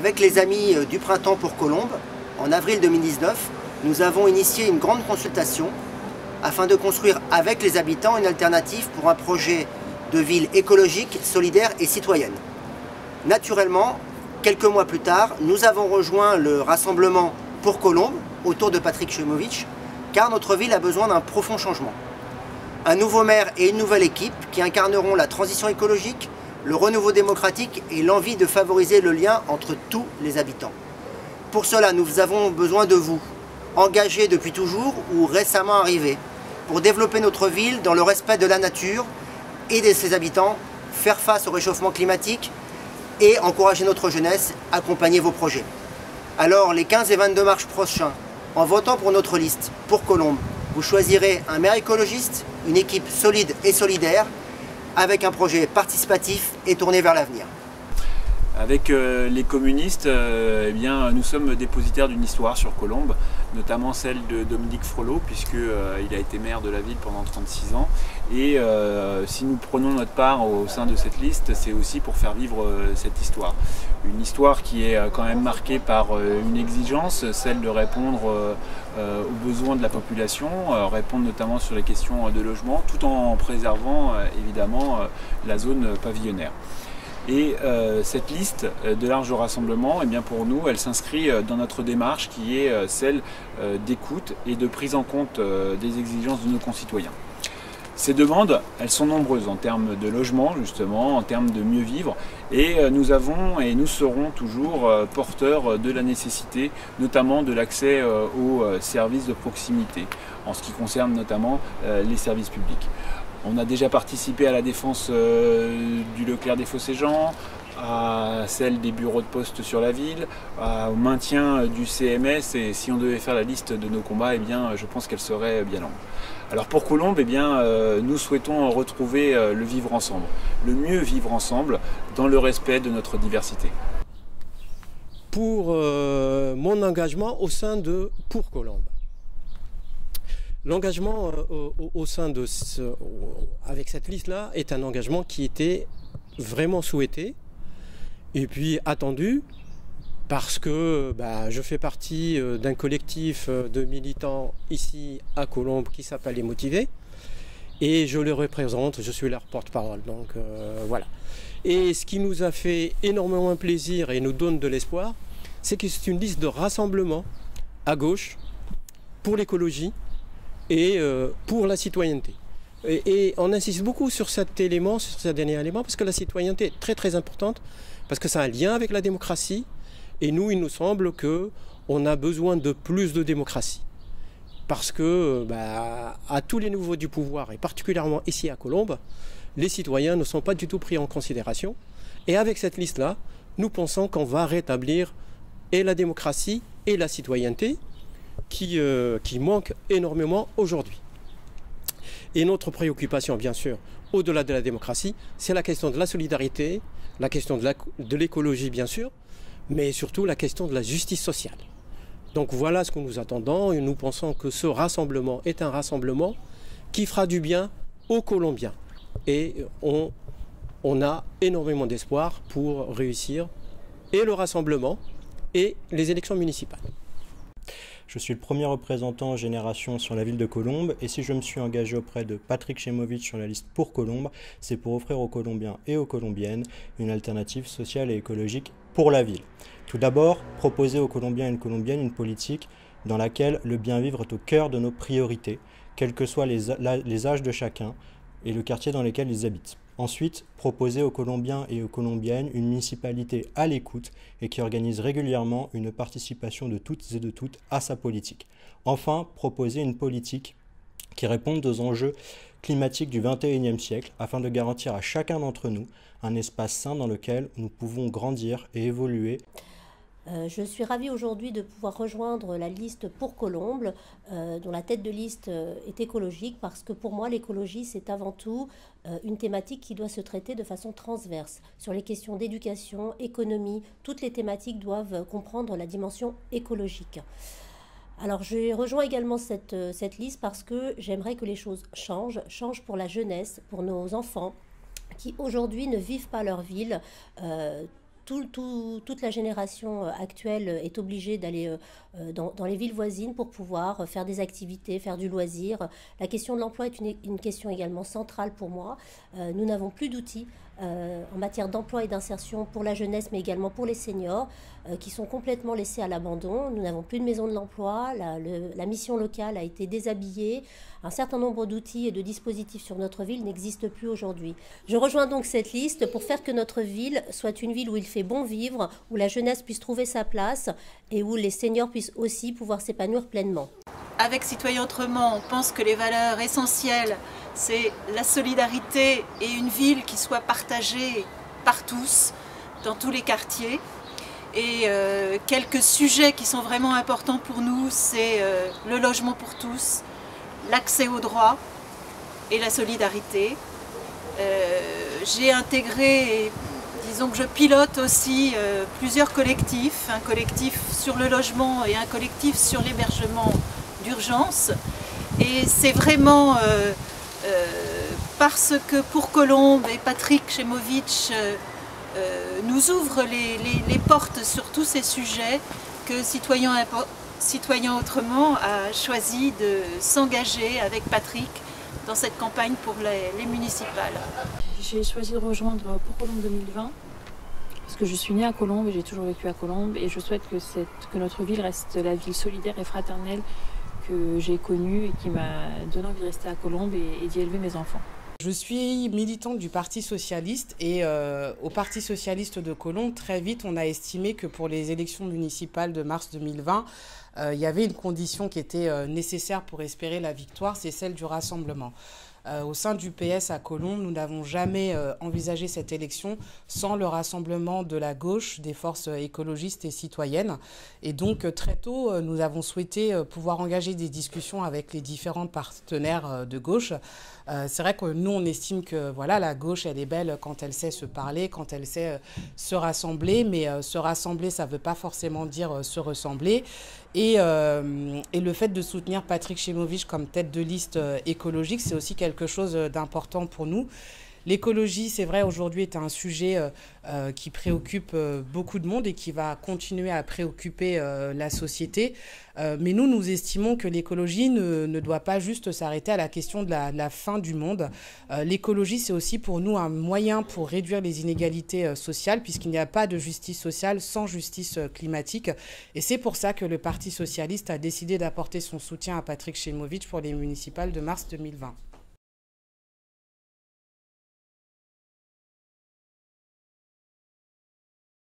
avec les amis du Printemps pour Colombes, en avril 2019, nous avons initié une grande consultation afin de construire avec les habitants une alternative pour un projet de ville écologique, solidaire et citoyenne. Naturellement, quelques mois plus tard, nous avons rejoint le Rassemblement pour Colombes autour de Patrick Chemowicz, car notre ville a besoin d'un profond changement. Un nouveau maire et une nouvelle équipe qui incarneront la transition écologique, le renouveau démocratique et l'envie de favoriser le lien entre tous les habitants. Pour cela, nous avons besoin de vous, engagés depuis toujours ou récemment arrivés, pour développer notre ville dans le respect de la nature et de ses habitants, faire face au réchauffement climatique et encourager notre jeunesse, accompagner vos projets. Alors, les 15 et 22 mars prochains, en votant pour notre liste, pour Colombes, vous choisirez un maire écologiste, une équipe solide et solidaire, avec un projet participatif et tourné vers l'avenir. Avec les communistes, eh bien, nous sommes dépositaires d'une histoire sur Colombes, notamment celle de Dominique Frelot, puisqu'il a été maire de la ville pendant 36 ans. Et si nous prenons notre part au sein de cette liste, c'est aussi pour faire vivre cette histoire. Une histoire qui est quand même marquée par une exigence, celle de répondre aux besoins de la population, répondre notamment sur les questions de logement, tout en préservant évidemment la zone pavillonnaire. Et cette liste de large rassemblement, eh bien pour nous, elle s'inscrit dans notre démarche qui est celle d'écoute et de prise en compte des exigences de nos concitoyens. Ces demandes, elles sont nombreuses en termes de logement, justement, en termes de mieux vivre. Et nous avons et nous serons toujours porteurs de la nécessité, notamment de l'accès aux services de proximité, en ce qui concerne notamment les services publics. On a déjà participé à la défense du Leclerc des Fossés-Jean, à celle des bureaux de poste sur la ville, au maintien du CMS, et si on devait faire la liste de nos combats, eh bien, je pense qu'elle serait bien longue. Alors pour Colombes, eh bien, nous souhaitons retrouver le vivre ensemble, le mieux vivre ensemble dans le respect de notre diversité. Pour mon engagement au sein de Pour Colombes. L'engagement au sein de avec cette liste-là est un engagement qui était vraiment souhaité et puis attendu parce que je fais partie d'un collectif de militants ici à Colombes qui s'appelle Les Motivés et je les représente, je suis leur porte-parole. Donc voilà. Et ce qui nous a fait énormément plaisir et nous donne de l'espoir, c'est que c'est une liste de rassemblement à gauche pour l'écologie et pour la citoyenneté. Et on insiste beaucoup sur cet élément, sur ce dernier élément, parce que la citoyenneté est très très importante, parce que ça a un lien avec la démocratie, et nous, il nous semble qu'on a besoin de plus de démocratie. Parce que à tous les niveaux du pouvoir, et particulièrement ici à Colombes, les citoyens ne sont pas du tout pris en considération. Et avec cette liste-là, nous pensons qu'on va rétablir et la démocratie et la citoyenneté, qui manque énormément aujourd'hui. Et notre préoccupation, bien sûr, au-delà de la démocratie, c'est la question de la solidarité, la question de l'écologie, bien sûr, mais surtout la question de la justice sociale. Donc voilà ce que nous attendons et nous pensons que ce rassemblement est un rassemblement qui fera du bien aux Colombiens. Et on a énormément d'espoir pour réussir et le rassemblement et les élections municipales. Je suis le premier représentant Génération sur la ville de Colombes et si je me suis engagé auprès de Patrick Chemowicz sur la liste pour Colombes, c'est pour offrir aux Colombiens et aux Colombiennes une alternative sociale et écologique pour la ville. Tout d'abord, proposer aux Colombiens et aux Colombiennes une politique dans laquelle le bien-vivre est au cœur de nos priorités, quels que soient les âges de chacun et le quartier dans lequel ils habitent. Ensuite, proposer aux Colombiens et aux Colombiennes une municipalité à l'écoute et qui organise régulièrement une participation de toutes et de toutes à sa politique. Enfin, proposer une politique qui réponde aux enjeux climatiques du XXIe siècle afin de garantir à chacun d'entre nous un espace sain dans lequel nous pouvons grandir et évoluer. Je suis ravie aujourd'hui de pouvoir rejoindre la liste pour Colombes, dont la tête de liste est écologique, parce que pour moi l'écologie c'est avant tout une thématique qui doit se traiter de façon transverse. Sur les questions d'éducation, économie, toutes les thématiques doivent comprendre la dimension écologique. Alors je rejoins également cette liste parce que j'aimerais que les choses changent pour la jeunesse, pour nos enfants, qui aujourd'hui ne vivent pas leur ville toute la génération actuelle est obligée d'aller dans les villes voisines pour pouvoir faire des activités, faire du loisir. La question de l'emploi est une question également centrale pour moi. Nous n'avons plus d'outils en matière d'emploi et d'insertion pour la jeunesse, mais également pour les seniors, qui sont complètement laissés à l'abandon. Nous n'avons plus de maison de l'emploi, la mission locale a été déshabillée, un certain nombre d'outils et de dispositifs sur notre ville n'existent plus aujourd'hui. Je rejoins donc cette liste pour faire que notre ville soit une ville où il fait bon vivre, où la jeunesse puisse trouver sa place et où les seniors puissent aussi pouvoir s'épanouir pleinement. Avec Citoyens Autrement, on pense que les valeurs essentielles, c'est la solidarité et une ville qui soit partagée par tous, dans tous les quartiers. Et quelques sujets qui sont vraiment importants pour nous, c'est le logement pour tous, l'accès aux droits et la solidarité. J'ai intégré, disons que je pilote aussi plusieurs collectifs, un collectif sur le logement et un collectif sur l'hébergement d'urgence. Et c'est vraiment parce que Pour Colombes et Patrick Chemovitch nous ouvrent les portes sur tous ces sujets que Citoyens Autrement a choisi de s'engager avec Patrick dans cette campagne pour les municipales. J'ai choisi de rejoindre Pour Colombes 2020 parce que je suis née à Colombes et j'ai toujours vécu à Colombes et je souhaite que notre ville reste la ville solidaire et fraternelle que j'ai connue et qui m'a donné envie de rester à Colombes et d'y élever mes enfants. Je suis militante du Parti Socialiste et au Parti Socialiste de Colombes, très vite, on a estimé que pour les élections municipales de mars 2020, il y avait une condition qui était nécessaire pour espérer la victoire, c'est celle du rassemblement. Au sein du PS à Colombes, nous n'avons jamais envisagé cette élection sans le rassemblement de la gauche, des forces écologistes et citoyennes. Et donc très tôt, nous avons souhaité pouvoir engager des discussions avec les différents partenaires de gauche. C'est vrai que nous, on estime que voilà, la gauche, elle est belle quand elle sait se parler, quand elle sait se rassembler. Mais se rassembler, ça ne veut pas forcément dire se ressembler. Et le fait de soutenir Patrick Chemovitch comme tête de liste écologique, c'est aussi quelque chose d'important pour nous. L'écologie, c'est vrai, aujourd'hui est un sujet qui préoccupe beaucoup de monde et qui va continuer à préoccuper la société. Mais nous estimons que l'écologie ne doit pas juste s'arrêter à la question de la fin du monde. L'écologie, c'est aussi pour nous un moyen pour réduire les inégalités sociales, puisqu'il n'y a pas de justice sociale sans justice climatique. Et c'est pour ça que le Parti socialiste a décidé d'apporter son soutien à Patrick Chemovitch pour les municipales de mars 2020.